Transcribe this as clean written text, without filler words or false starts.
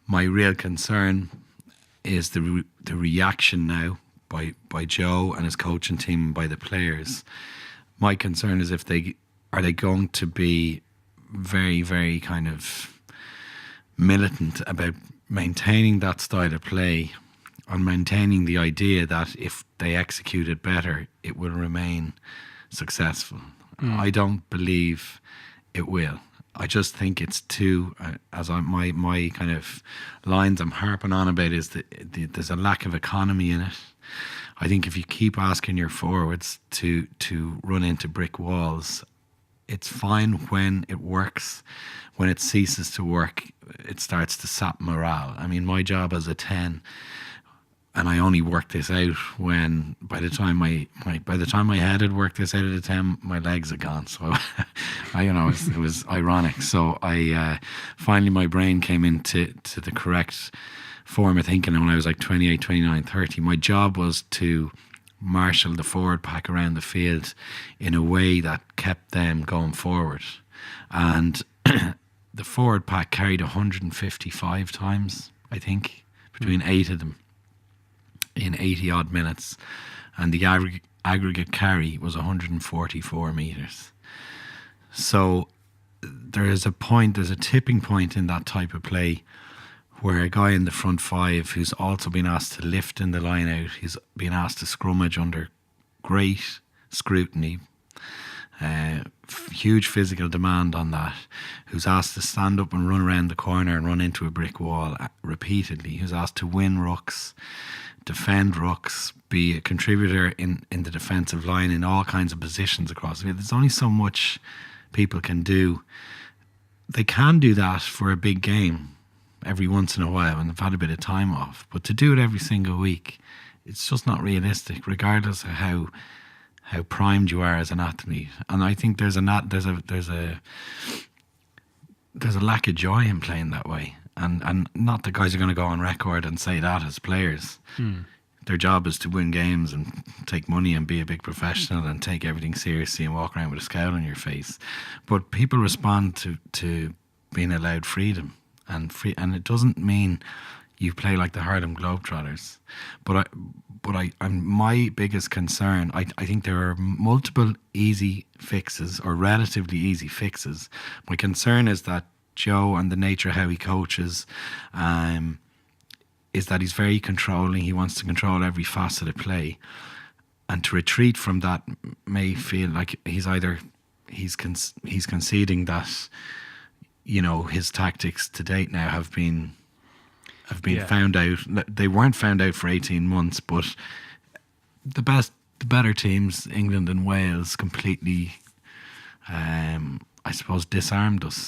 My real concern is the reaction now by Joe and his coaching team and by the players. My concern is if are they going to be very, very kind of militant about maintaining that style of play and maintaining the idea that if they execute it better, it will remain successful. I don't believe it will. I just think it's too, my kind of lines I'm harping on about is that there's a lack of economy in it. I think if you keep asking your forwards to run into brick walls, it's fine when it works. When it ceases to work, it starts to sap morale. I mean, my job as a 10, and I only worked this out when by the time my head had worked this out at a 10, my legs had gone. So it was ironic. So I finally my brain came into the correct form of thinking. And when I was like 28, 29, 30, my job was to marshal the forward pack around the field in a way that kept them going forward. And the forward pack carried 155 times, I think, between 8 of them in 80 odd minutes, and the aggregate carry was 144 metres. So there's a tipping point in that type of play where a guy in the front five who's also been asked to lift in the line out, he's been asked to scrummage under great scrutiny, huge physical demand on that, who's asked to stand up and run around the corner and run into a brick wall repeatedly, who's asked to win rucks, defend rucks, be a contributor in the defensive line in all kinds of positions across the field. There's only so much people can do. They can do that for a big game every once in a while when they've had a bit of time off, but to do it every single week, it's just not realistic, regardless of how primed you are as an athlete. And I think there's a lack of joy in playing that way. And not that guys are going to go on record and say that as players. Their job is to win games and take money and be a big professional and take everything seriously and walk around with a scowl on your face. But people respond to being allowed freedom. And it doesn't mean you play like the Harlem Globetrotters. But I'm my biggest concern, I think there are multiple easy fixes or relatively easy fixes. My concern is that Joe and the nature of how he coaches is that he's very controlling. He wants to control every facet of play. And to retreat from that may feel like he's conceding that, you know, his tactics to date now have been found out. They weren't found out for 18 months, but the better teams, England and Wales, completely, I suppose, disarmed us.